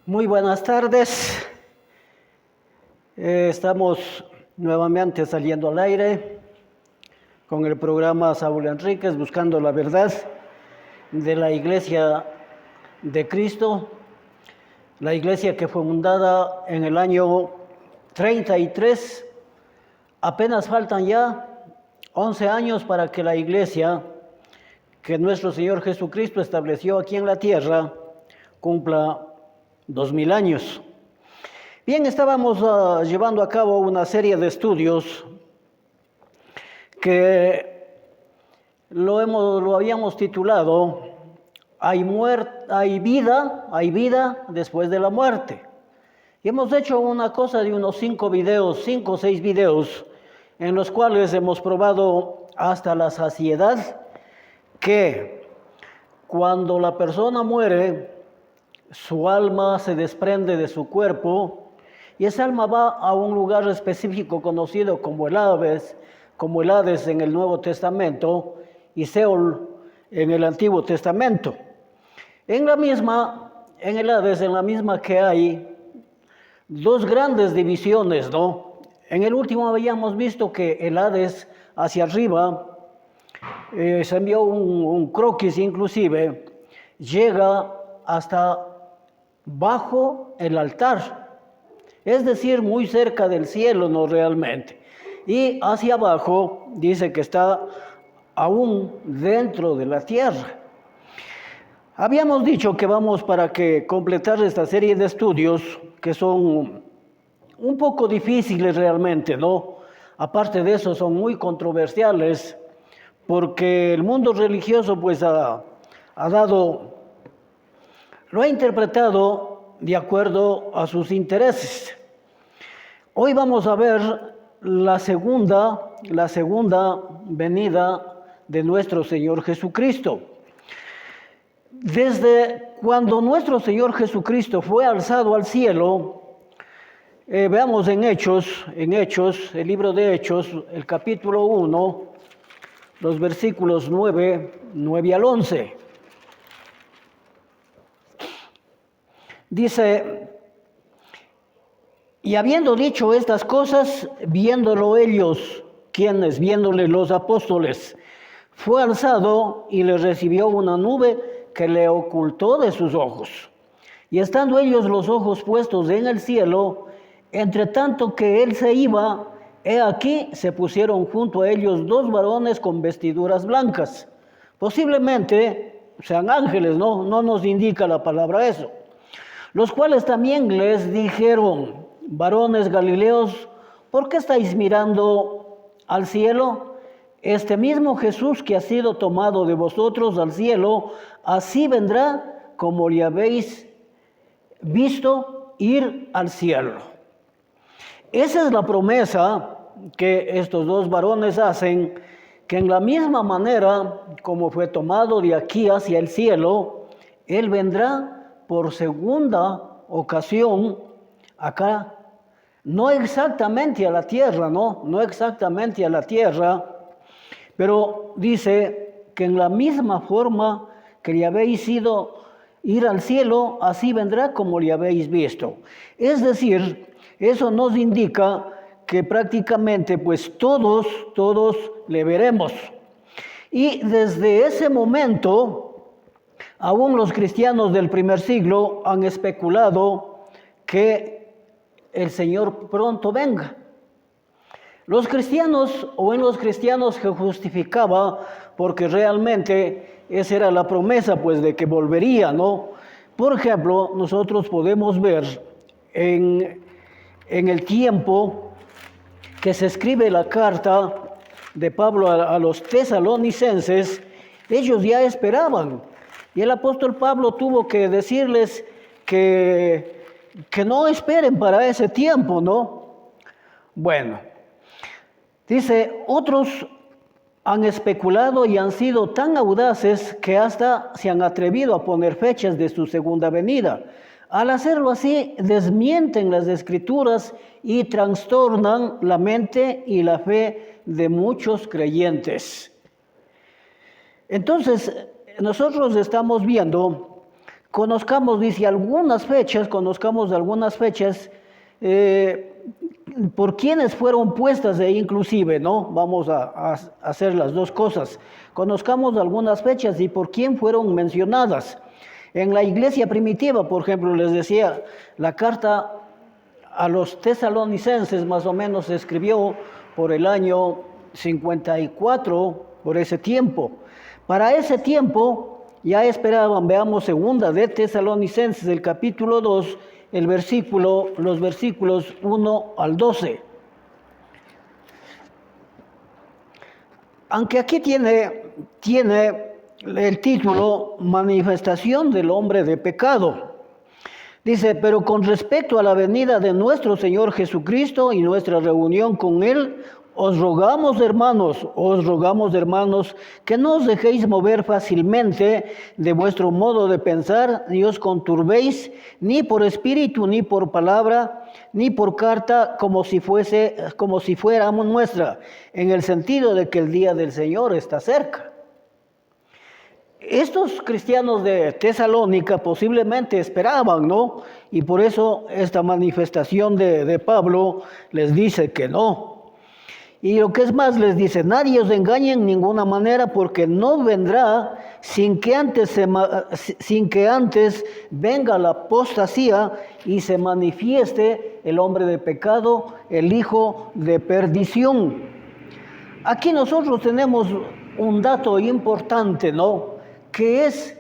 Muy buenas tardes. Estamos nuevamente saliendo al aire con el programa Saúl Enríquez, buscando la verdad de la Iglesia de Cristo, la iglesia que fue fundada en el año 33. Apenas faltan ya 11 años para que la iglesia que nuestro Señor Jesucristo estableció aquí en la tierra cumpla 2000 años. Bien, estábamos llevando a cabo una serie de estudios que lo habíamos titulado hay vida después de la muerte. Y hemos hecho una cosa de unos 5 o 6 videos, en los cuales hemos probado hasta la saciedad que cuando la persona muere, su alma se desprende de su cuerpo y esa alma va a un lugar específico conocido como el Hades en el Nuevo Testamento y Seol en el Antiguo Testamento. En el Hades, en la misma que hay dos grandes divisiones, ¿no? En el último habíamos visto que el Hades hacia arriba, se envió un croquis inclusive, llega hasta bajo el altar, es decir, muy cerca del cielo, no realmente. Y hacia abajo dice que está aún dentro de la tierra. Habíamos dicho que vamos para que completar esta serie de estudios que son un poco difíciles realmente, ¿no? Aparte de eso, son muy controversiales porque el mundo religioso pues lo ha interpretado de acuerdo a sus intereses. Hoy vamos a ver la segunda venida de nuestro Señor Jesucristo. Desde cuando nuestro Señor Jesucristo fue alzado al cielo, veamos en Hechos, el libro de Hechos, el capítulo 1, los versículos 9 al 11. Dice: y habiendo dicho estas cosas, viéndolo ellos, viéndole los apóstoles, fue alzado y le recibió una nube que le ocultó de sus ojos. Y estando ellos los ojos puestos en el cielo, entre tanto que él se iba, he aquí se pusieron junto a ellos 2 varones con vestiduras blancas. Posiblemente sean ángeles, no nos indica la palabra eso. Los cuales también les dijeron: varones galileos, ¿por qué estáis mirando al cielo? Este mismo Jesús que ha sido tomado de vosotros al cielo, así vendrá como le habéis visto ir al cielo. Esa es la promesa que estos 2 varones hacen, que en la misma manera como fue tomado de aquí hacia el cielo, Él vendrá por segunda ocasión acá, no exactamente a la tierra, no exactamente a la tierra, pero dice que en la misma forma que le habéis ido ir al cielo, así vendrá como le habéis visto. Es decir, eso nos indica que prácticamente pues todos le veremos. Y desde ese momento, aún los cristianos del primer siglo han especulado que el Señor pronto venga. En los cristianos se justificaba porque realmente esa era la promesa pues de que volvería, ¿no? Por ejemplo, nosotros podemos ver en el tiempo que se escribe la carta de Pablo a los tesalonicenses, ellos ya esperaban. Y el apóstol Pablo tuvo que decirles que no esperen para ese tiempo, ¿no? Bueno, dice, otros han especulado y han sido tan audaces que hasta se han atrevido a poner fechas de su segunda venida. Al hacerlo así, desmienten las Escrituras y trastornan la mente y la fe de muchos creyentes. Entonces, nosotros estamos viendo conozcamos, dice, conozcamos algunas fechas, por quienes fueron puestas inclusive, ¿no? Vamos a hacer las dos cosas. Conozcamos algunas fechas y por quién fueron mencionadas. En la iglesia primitiva, por ejemplo, les decía, la carta a los tesalonicenses más o menos se escribió por el año 54, por ese tiempo. Para ese tiempo ya esperaban, veamos segunda de Tesalonicenses, el capítulo 2, los versículos 1 al 12. Aunque aquí tiene el título Manifestación del hombre de pecado. Dice, pero con respecto a la venida de nuestro Señor Jesucristo y nuestra reunión con Él, os rogamos hermanos, que no os dejéis mover fácilmente de vuestro modo de pensar, ni os conturbéis, ni por espíritu, ni por palabra, ni por carta, como si fuéramos nuestra, en el sentido de que el día del Señor está cerca. Estos cristianos de Tesalónica posiblemente esperaban, ¿no? Y por eso esta manifestación de Pablo les dice que no. Y lo que es más, les dice, nadie os engañe en ninguna manera, porque no vendrá sin que antes venga la apostasía y se manifieste el hombre de pecado, el hijo de perdición. Aquí nosotros tenemos un dato importante, ¿no? Que es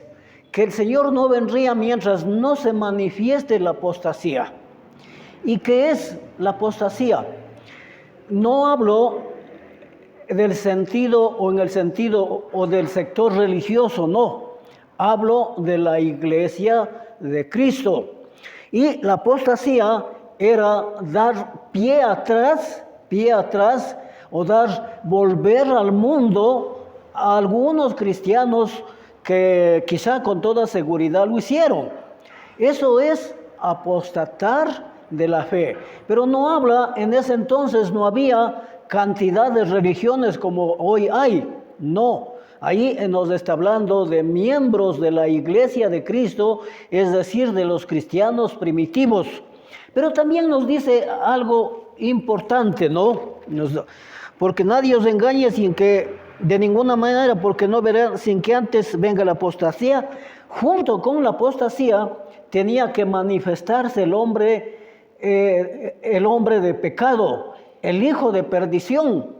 que el Señor no vendría mientras no se manifieste la apostasía. ¿Y qué es la apostasía? No hablo del sentido o del sector religioso, no. Hablo de la iglesia de Cristo. Y la apostasía era dar pie atrás, o volver al mundo a algunos cristianos que quizá con toda seguridad lo hicieron. Eso es apostatar de la fe. Pero no habla, en ese entonces no había cantidad de religiones como hoy hay. No, ahí nos está hablando de miembros de la iglesia de Cristo, es decir, de los cristianos primitivos. Pero también nos dice algo importante, ¿no? Porque nadie os engañe de ninguna manera, porque no verán sin que antes venga la apostasía. Junto con la apostasía tenía que manifestarse el hombre de pecado, el hijo de perdición.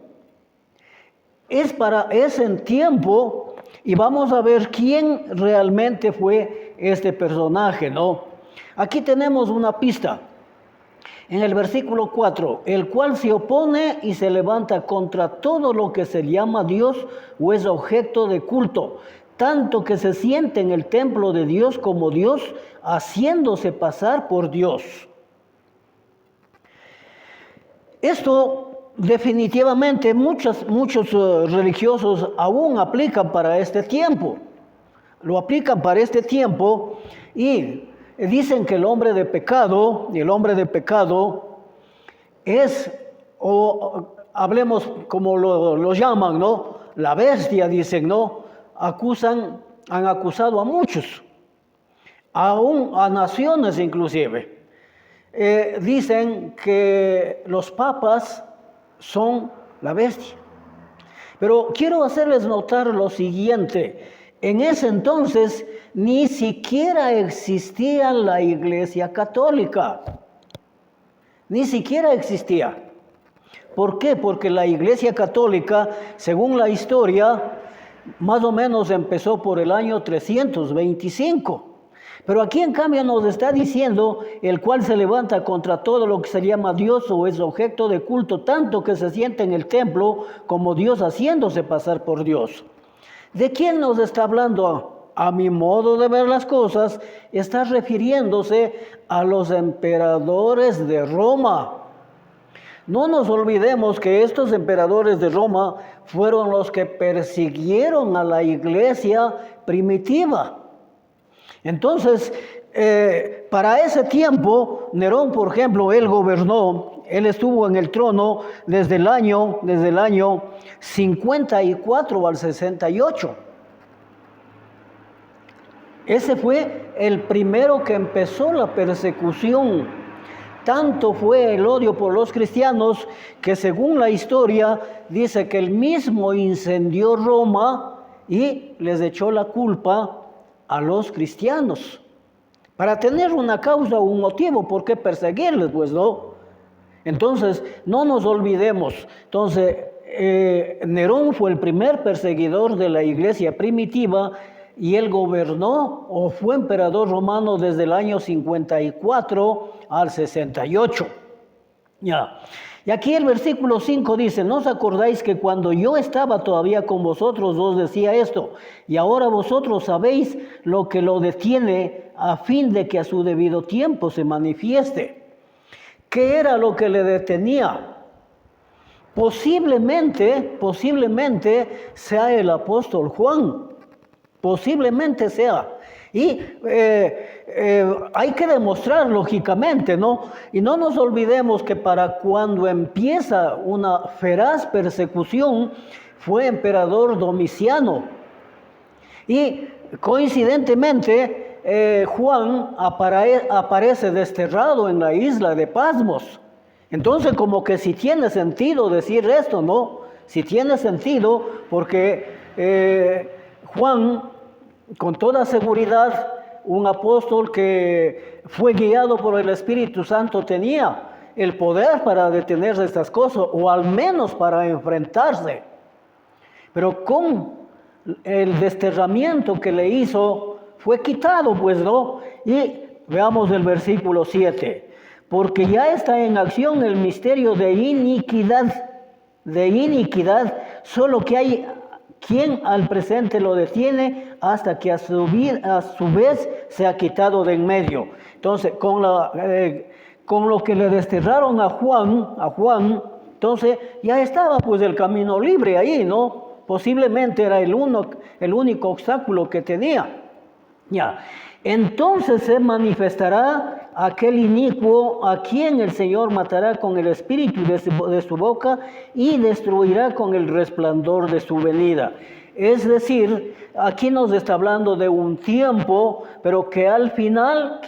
Es en tiempo, y vamos a ver quién realmente fue este personaje, ¿no? Aquí tenemos una pista. En el versículo 4, el cual se opone y se levanta contra todo lo que se llama Dios o es objeto de culto, tanto que se siente en el templo de Dios como Dios, haciéndose pasar por Dios. Esto definitivamente muchos religiosos aún aplican para este tiempo. Lo aplican para este tiempo y dicen que el hombre de pecado es, o hablemos como lo llaman, ¿no? La bestia, dicen, ¿no? Han acusado a muchos, aún a naciones inclusive. Dicen que los papas son la bestia. Pero quiero hacerles notar lo siguiente. En ese entonces ni siquiera existía la Iglesia Católica. Ni siquiera existía. ¿Por qué? Porque la Iglesia Católica, según la historia, más o menos empezó por el año 325. Pero aquí en cambio nos está diciendo el cual se levanta contra todo lo que se llama Dios o es objeto de culto, tanto que se siente en el templo como Dios haciéndose pasar por Dios. ¿De quién nos está hablando? A mi modo de ver las cosas, está refiriéndose a los emperadores de Roma. No nos olvidemos que estos emperadores de Roma fueron los que persiguieron a la iglesia primitiva. Entonces, para ese tiempo, Nerón, por ejemplo, él estuvo en el trono desde el año 54 al 68. Ese fue el primero que empezó la persecución. Tanto fue el odio por los cristianos que según la historia dice que él mismo incendió Roma y les echó la culpa a los cristianos. Para tener una causa o un motivo por qué perseguirles, pues no. Entonces, no nos olvidemos. Entonces, Nerón fue el primer perseguidor de la iglesia primitiva y él gobernó o fue emperador romano desde el año 54 al 68. Ya. Y aquí el versículo 5 dice, ¿no os acordáis que cuando yo estaba todavía con vosotros os decía esto? Y ahora vosotros sabéis lo que lo detiene a fin de que a su debido tiempo se manifieste. ¿Qué era lo que le detenía? Posiblemente sea el apóstol Juan. Posiblemente sea. Y hay que demostrar lógicamente, ¿no? Y no nos olvidemos que para cuando empieza una feraz persecución fue emperador Domiciano. Y coincidentemente Juan aparece desterrado en la isla de Pasmos. Entonces como que sí tiene sentido decir esto, ¿no? Sí tiene sentido porque Juan, con toda seguridad, un apóstol que fue guiado por el Espíritu Santo tenía el poder para detener estas cosas, o al menos para enfrentarse. Pero con el desterramiento que le hizo, fue quitado, pues, ¿no? Y veamos el versículo 7. Porque ya está en acción el misterio de iniquidad, solo que hay quien al presente lo detiene hasta que a su vez se ha quitado de en medio. Entonces, con lo que le desterraron a Juan, entonces ya estaba pues el camino libre ahí, ¿no? Posiblemente era el único obstáculo que tenía. Ya. Entonces se manifestará aquel inicuo a quien el Señor matará con el espíritu de su boca y destruirá con el resplandor de su venida. Es decir, aquí nos está hablando de un tiempo, pero que al final,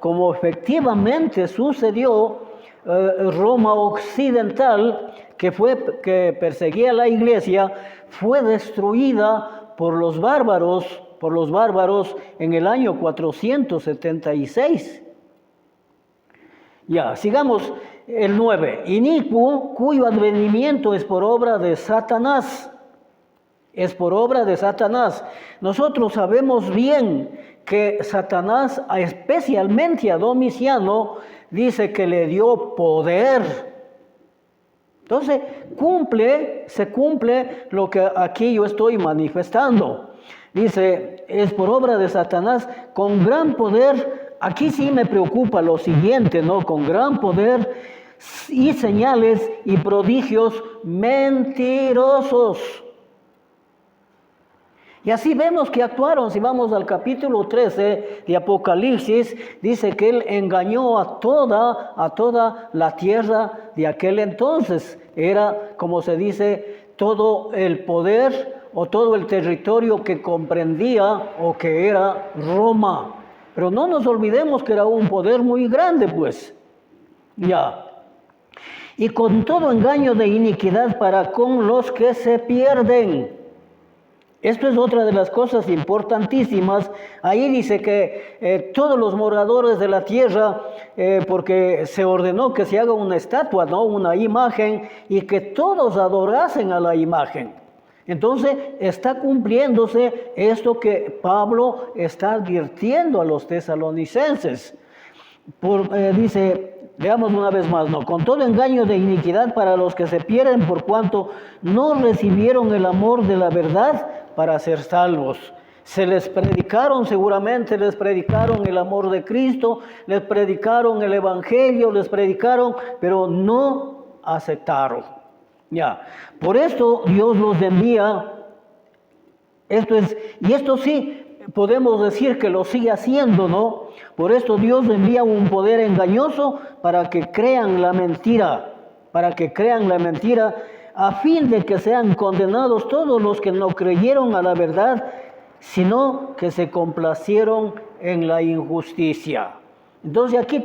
como efectivamente sucedió, Roma occidental, que perseguía a la iglesia, fue destruida por los bárbaros en el año 476. Ya, sigamos el 9. Inicuo, cuyo advenimiento es por obra de Satanás. Nosotros sabemos bien que Satanás, especialmente a Domiciano, dice que le dio poder. Entonces, se cumple lo que aquí yo estoy manifestando. Dice, es por obra de Satanás, con gran poder. Aquí sí me preocupa lo siguiente, ¿no? Con gran poder y señales y prodigios mentirosos. Y así vemos que actuaron. Si vamos al capítulo 13 de Apocalipsis, dice que él engañó a toda la tierra de aquel entonces. Era, como se dice, todo el poder o todo el territorio que comprendía o que era Roma. Pero no nos olvidemos que era un poder muy grande, pues. Ya. Y con todo engaño de iniquidad para con los que se pierden. Esto es otra de las cosas importantísimas. Ahí dice que todos los moradores de la tierra, porque se ordenó que se haga una estatua, ¿no? Una imagen, y que todos adorasen a la imagen. Entonces está cumpliéndose esto que Pablo está advirtiendo a los tesalonicenses. Dice, veamos una vez más, ¿no? Con todo engaño de iniquidad para los que se pierden por cuanto no recibieron el amor de la verdad para ser salvos. Seguramente les predicaron el amor de Cristo, les predicaron el Evangelio, pero no aceptaron. Ya, por esto Dios los envía, y esto sí podemos decir que lo sigue haciendo, ¿no? Por esto Dios envía un poder engañoso para que crean la mentira, a fin de que sean condenados todos los que no creyeron a la verdad sino que se complacieron en la injusticia. Entonces aquí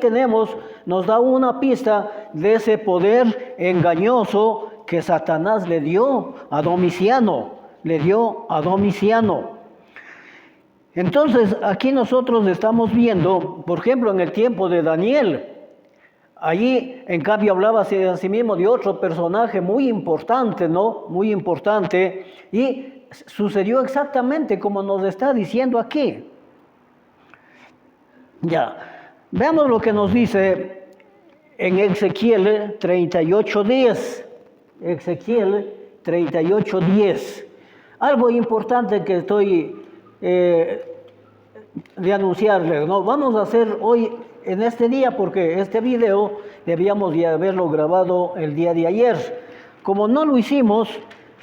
nos da una pista de ese poder engañoso que Satanás le dio a Domiciano. Entonces aquí nosotros estamos viendo, por ejemplo, en el tiempo de Daniel, allí en cambio hablaba a sí mismo de otro personaje muy importante, ¿no? Muy importante, y sucedió exactamente como nos está diciendo aquí. Ya, veamos lo que nos dice en Ezequiel 38:10. Ezequiel 38:10. Algo importante que estoy de anunciarles, ¿no? Vamos a hacer hoy, en este día, porque este video debíamos de haberlo grabado el día de ayer. Como no lo hicimos,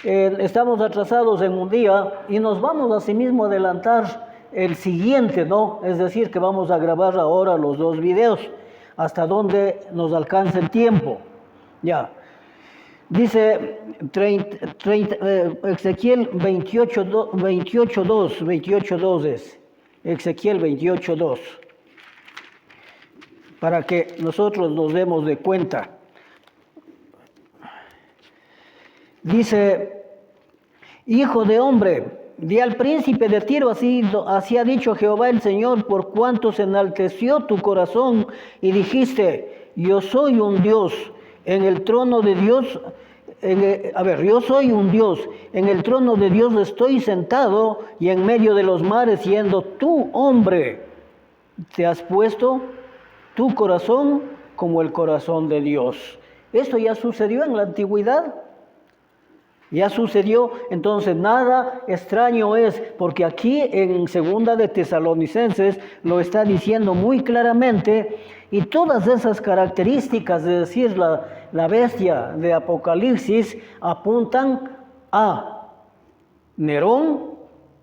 estamos atrasados en un día y nos vamos asimismo a adelantar el siguiente, ¿no? Es decir, que vamos a grabar ahora los dos videos, hasta donde nos alcance el tiempo. Ya. Dice Ezequiel 28:2 es. Ezequiel 28:2. Para que nosotros nos demos de cuenta. Dice, hijo de hombre, di al príncipe de Tiro, así ha dicho Jehová el Señor, por cuanto se enalteció tu corazón y dijiste, yo soy un Dios en el trono de Dios. Yo soy un Dios, en el trono de Dios estoy sentado y en medio de los mares, siendo tú hombre, te has puesto tu corazón como el corazón de Dios. Esto ya sucedió en la antigüedad. Ya sucedió, entonces nada extraño es, porque aquí en Segunda de Tesalonicenses lo está diciendo muy claramente, y todas esas características, de decir la bestia de Apocalipsis, apuntan a Nerón,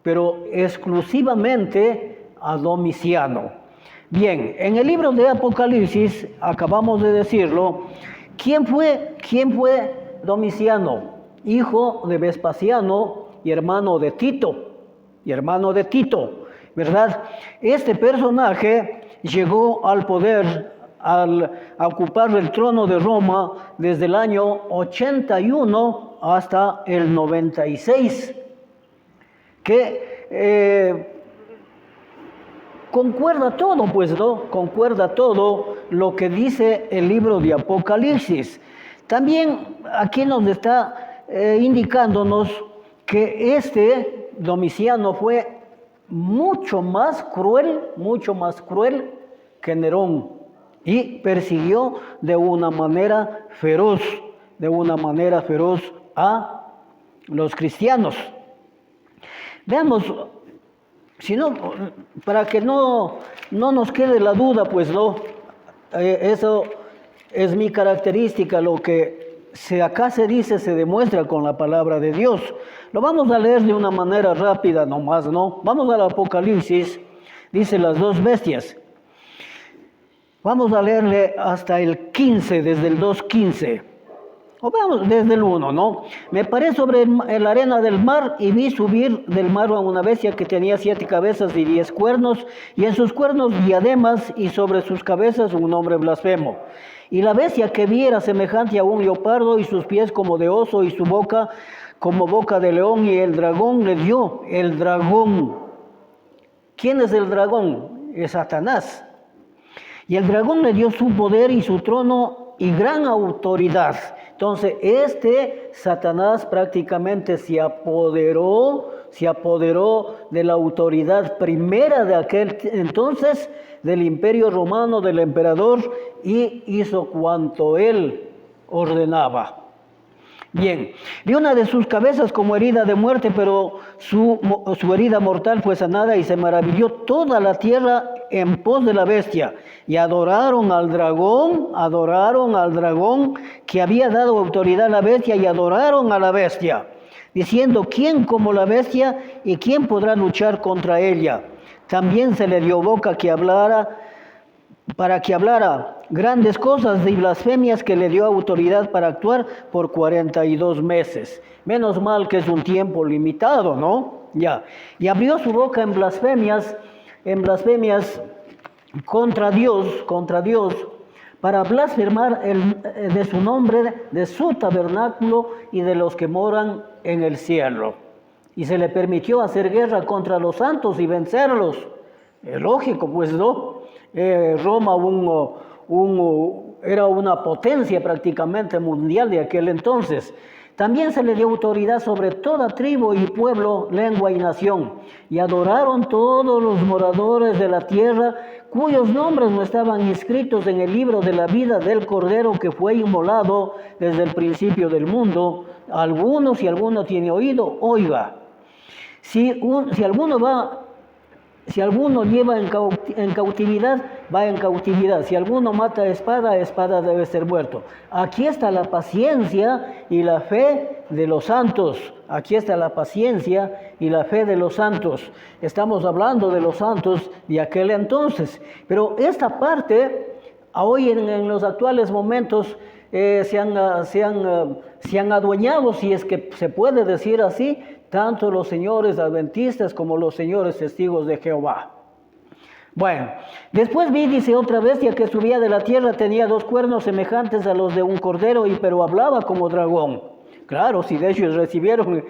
pero exclusivamente a Domiciano. Bien, en el libro de Apocalipsis, acabamos de decirlo, ¿quién fue Domiciano? Hijo de Vespasiano y hermano de Tito, ¿verdad? Este personaje llegó al poder, a ocupar el trono de Roma desde el año 81 hasta el 96, que concuerda todo, pues, ¿no? Concuerda todo lo que dice el libro de Apocalipsis. También aquí nos está indicándonos que este Domiciano fue mucho más cruel que Nerón, y persiguió de una manera feroz a los cristianos. Veamos, si no, para que no nos quede la duda, pues no, eso es mi característica, lo que acá se dice, se demuestra con la palabra de Dios. Lo vamos a leer de una manera rápida nomás, ¿no? Vamos al Apocalipsis, dice las dos bestias. Vamos a leerle hasta el 15, desde el 2:15. O vamos desde el 1, ¿no? Me paré sobre la arena del mar y vi subir del mar a una bestia que tenía 7 cabezas y 10 cuernos, y en sus cuernos diademas, y sobre sus cabezas un nombre blasfemo. Y la bestia que vi era semejante a un leopardo, y sus pies como de oso, y su boca como boca de león, y el dragón le dio, el dragón. ¿Quién es el dragón? Es Satanás. Y el dragón le dio su poder y su trono y gran autoridad. Entonces, Satanás prácticamente se apoderó de la autoridad primera de aquel entonces, del imperio romano, del emperador, y hizo cuanto él ordenaba. Bien, vi una de sus cabezas como herida de muerte, pero su herida mortal fue sanada, y se maravilló toda la tierra en pos de la bestia, y adoraron al dragón que había dado autoridad a la bestia, y adoraron a la bestia, diciendo, ¿quién como la bestia y quién podrá luchar contra ella? También se le dio boca para que hablara grandes cosas y blasfemias, que le dio autoridad para actuar por 42 meses. Menos mal que es un tiempo limitado, ¿no? Ya. Y abrió su boca en blasfemias contra Dios, para blasfemar de su nombre, de su tabernáculo y de los que moran en el cielo. Y se le permitió hacer guerra contra los santos y vencerlos. Es lógico, pues, ¿no? Roma era una potencia prácticamente mundial de aquel entonces. También se le dio autoridad sobre toda tribu y pueblo, lengua y nación. Y adoraron todos los moradores de la tierra, cuyos nombres no estaban inscritos en el libro de la vida del Cordero que fue inmolado desde el principio del mundo. Si alguno tiene oído, oiga. Si alguno lleva en cautividad, va en cautividad. Si alguno mata a espada debe ser muerto. Aquí está la paciencia y la fe de los santos. Aquí está la paciencia y la fe de los santos. Estamos hablando de los santos de aquel entonces. Pero esta parte, hoy en los actuales momentos, se han adueñado, si es que se puede decir así, tanto los señores adventistas como los señores testigos de Jehová. Bueno, después vi, dice, otra bestia que subía de la tierra, tenía 2 cuernos semejantes a los de un cordero, pero hablaba como dragón. Claro, si de ellos recibieron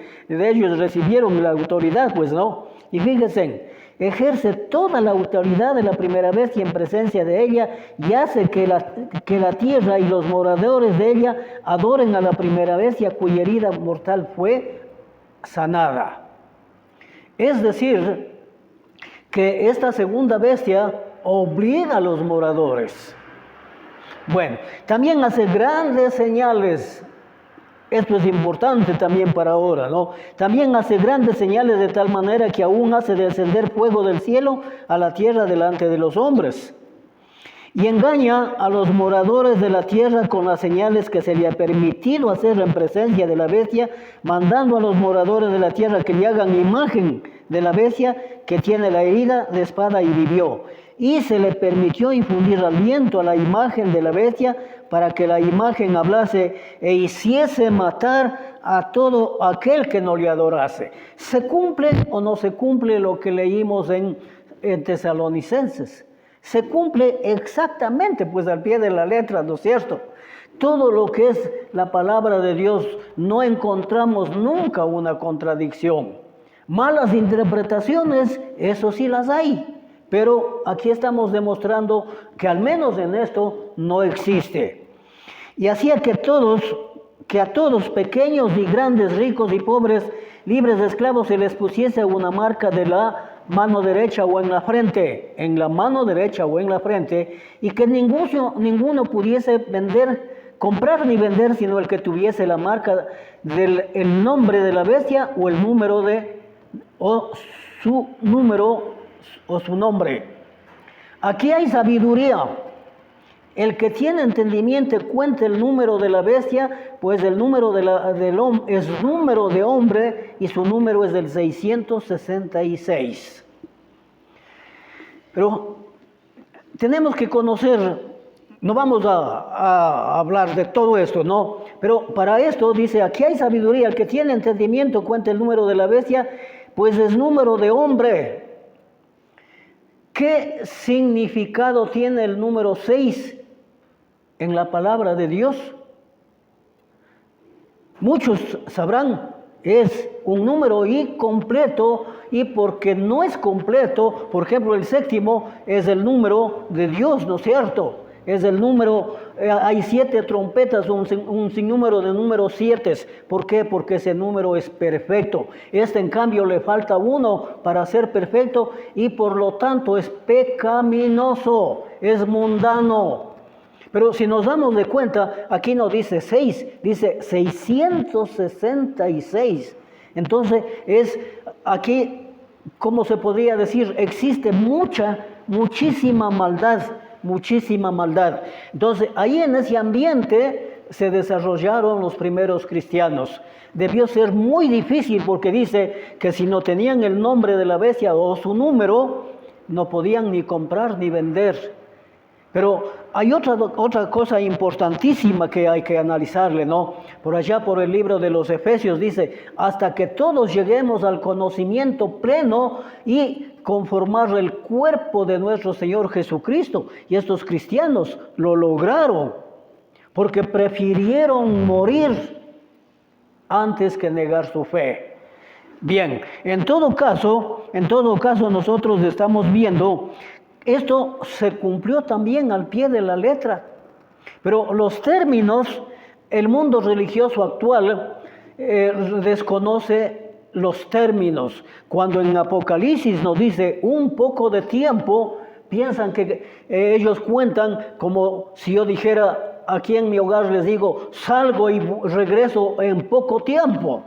la autoridad, pues no. Y fíjense, ejerce toda la autoridad de la primera bestia en presencia de ella y hace que la tierra y los moradores de ella adoren a la primera bestia cuya herida mortal fue sanada. Es decir, que esta segunda bestia obliga a los moradores. Bueno, también hace grandes señales. Esto es importante también para ahora, ¿no? También hace grandes señales de tal manera que aún hace descender fuego del cielo a la tierra delante de los hombres. Y engaña a los moradores de la tierra con las señales que se le ha permitido hacer en presencia de la bestia, mandando a los moradores de la tierra que le hagan imagen de la bestia que tiene la herida de espada y vivió. Y se le permitió infundir aliento a la imagen de la bestia para que la imagen hablase e hiciese matar a todo aquel que no le adorase. ¿Se cumple o no se cumple lo que leímos en Tesalonicenses? Se cumple exactamente, pues al pie de la letra, ¿no es cierto? Todo lo que es la palabra de Dios, no encontramos nunca una contradicción. Malas interpretaciones, eso sí las hay. Pero aquí estamos demostrando que al menos en esto no existe. Y hacía que a todos, pequeños y grandes, ricos y pobres, libres de esclavos, se les pusiese una marca de la mano derecha o en la frente, y que ninguno pudiese comprar ni vender, sino el que tuviese la marca del nombre de la bestia o el número o su nombre. Aquí hay sabiduría. El que tiene entendimiento cuente el número de la bestia, pues el número del hombre es número de hombre y su número es del 666. Pero tenemos que conocer, no vamos a hablar de todo esto, ¿no? Pero para esto dice, aquí hay sabiduría. El que tiene entendimiento cuente el número de la bestia, pues es número de hombre. ¿Qué significado tiene el número 6 en la palabra de Dios? Muchos sabrán, es un número incompleto, y porque no es completo, por ejemplo, el 7º es el número de Dios, ¿no es cierto? Es el número, hay 7 trompetas, un sinnúmero de números 7. ¿Por qué? Porque ese número es perfecto. En cambio, le falta 1 para ser perfecto y por lo tanto es pecaminoso, es mundano. Pero si nos damos de cuenta, aquí no dice 6, dice 666. Entonces, aquí, ¿cómo se podría decir? Existe muchísima maldad. Entonces, ahí en ese ambiente se desarrollaron los primeros cristianos. Debió ser muy difícil porque dice que si no tenían el nombre de la bestia o su número, no podían ni comprar ni vender. Pero hay otra cosa importantísima que hay que analizarle, ¿no? Por allá por el libro de los Efesios dice, hasta que todos lleguemos al conocimiento pleno y conformar el cuerpo de nuestro Señor Jesucristo. Y estos cristianos lo lograron, porque prefirieron morir antes que negar su fe. Bien, en todo caso nosotros estamos viendo, esto se cumplió también al pie de la letra, pero los términos, el mundo religioso actual desconoce los términos. Cuando en Apocalipsis nos dice un poco de tiempo, piensan que ellos cuentan como si yo dijera, aquí en mi hogar les digo, salgo y regreso en poco tiempo.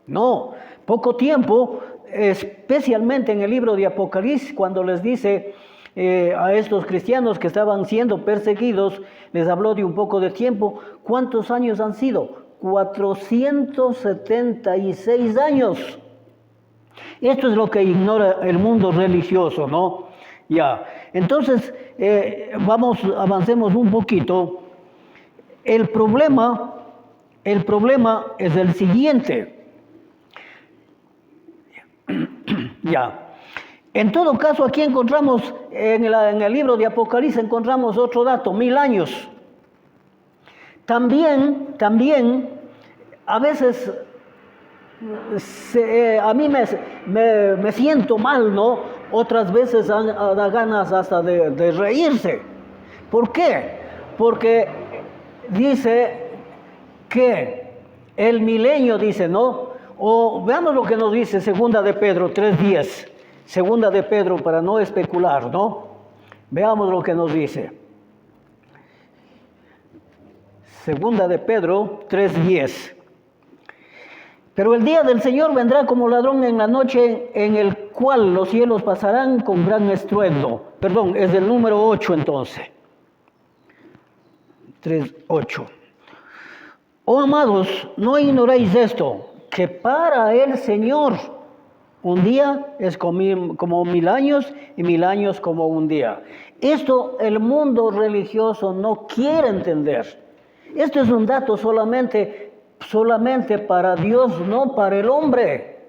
No, poco tiempo, especialmente en el libro de Apocalipsis, cuando les dice a estos cristianos que estaban siendo perseguidos, les habló de un poco de tiempo. ¿Cuántos años han sido? 476 años. Esto es lo que ignora el mundo religioso, ¿no? Ya, entonces, avancemos un poquito. El problema es el siguiente. Ya. En todo caso, aquí encontramos, en el libro de Apocalipsis, encontramos otro dato, 1000 años. También, a veces, a mí me siento mal, ¿no? Otras veces da ganas hasta de reírse. ¿Por qué? Porque dice que el milenio, dice, ¿no? O veamos lo que nos dice Segunda de Pedro 3:10. Segunda de Pedro, para no especular, ¿no? Veamos lo que nos dice. Segunda de Pedro 3:10. Pero el día del Señor vendrá como ladrón en la noche, en el cual los cielos pasarán con gran estruendo. Perdón, es del número 8 entonces. 3:8. Oh amados, no ignoréis esto, que para el Señor un día es como 1000 años y 1000 años como un día. Esto el mundo religioso no quiere entender. Esto es un dato solamente para Dios, no para el hombre.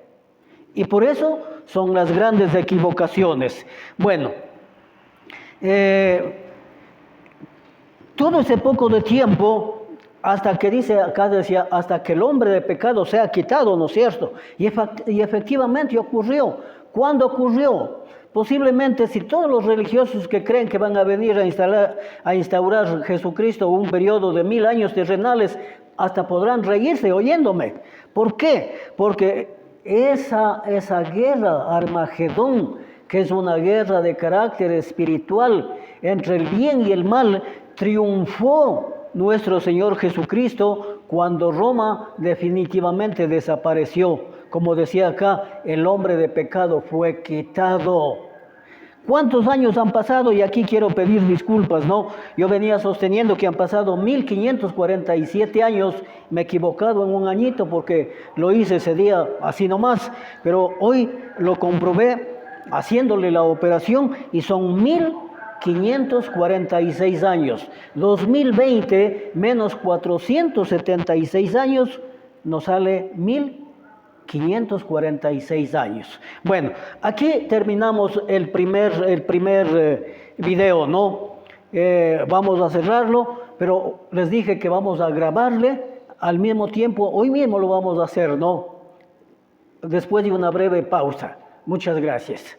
Y por eso son las grandes equivocaciones. Bueno, todo ese poco de tiempo, hasta que dice, acá decía, hasta que el hombre de pecado sea quitado, ¿no es cierto? Y efectivamente ocurrió. ¿Cuándo ocurrió? Posiblemente si todos los religiosos que creen que van a venir a instaurar Jesucristo un periodo de 1000 años terrenales, hasta podrán reírse oyéndome. ¿Por qué? Porque esa guerra, Armagedón, que es una guerra de carácter espiritual entre el bien y el mal, triunfó nuestro Señor Jesucristo cuando Roma definitivamente desapareció. Como decía acá, el hombre de pecado fue quitado. ¿Cuántos años han pasado? Y aquí quiero pedir disculpas, ¿no? Yo venía sosteniendo que han pasado 1547 años, me he equivocado en un añito porque lo hice ese día así nomás, pero hoy lo comprobé haciéndole la operación y son 1546 años. 2020 menos 476 años nos sale 1546 años. Bueno, aquí terminamos el primer video, ¿no? Vamos a cerrarlo, pero les dije que vamos a grabarle al mismo tiempo, hoy mismo lo vamos a hacer, ¿no? Después de una breve pausa. Muchas gracias.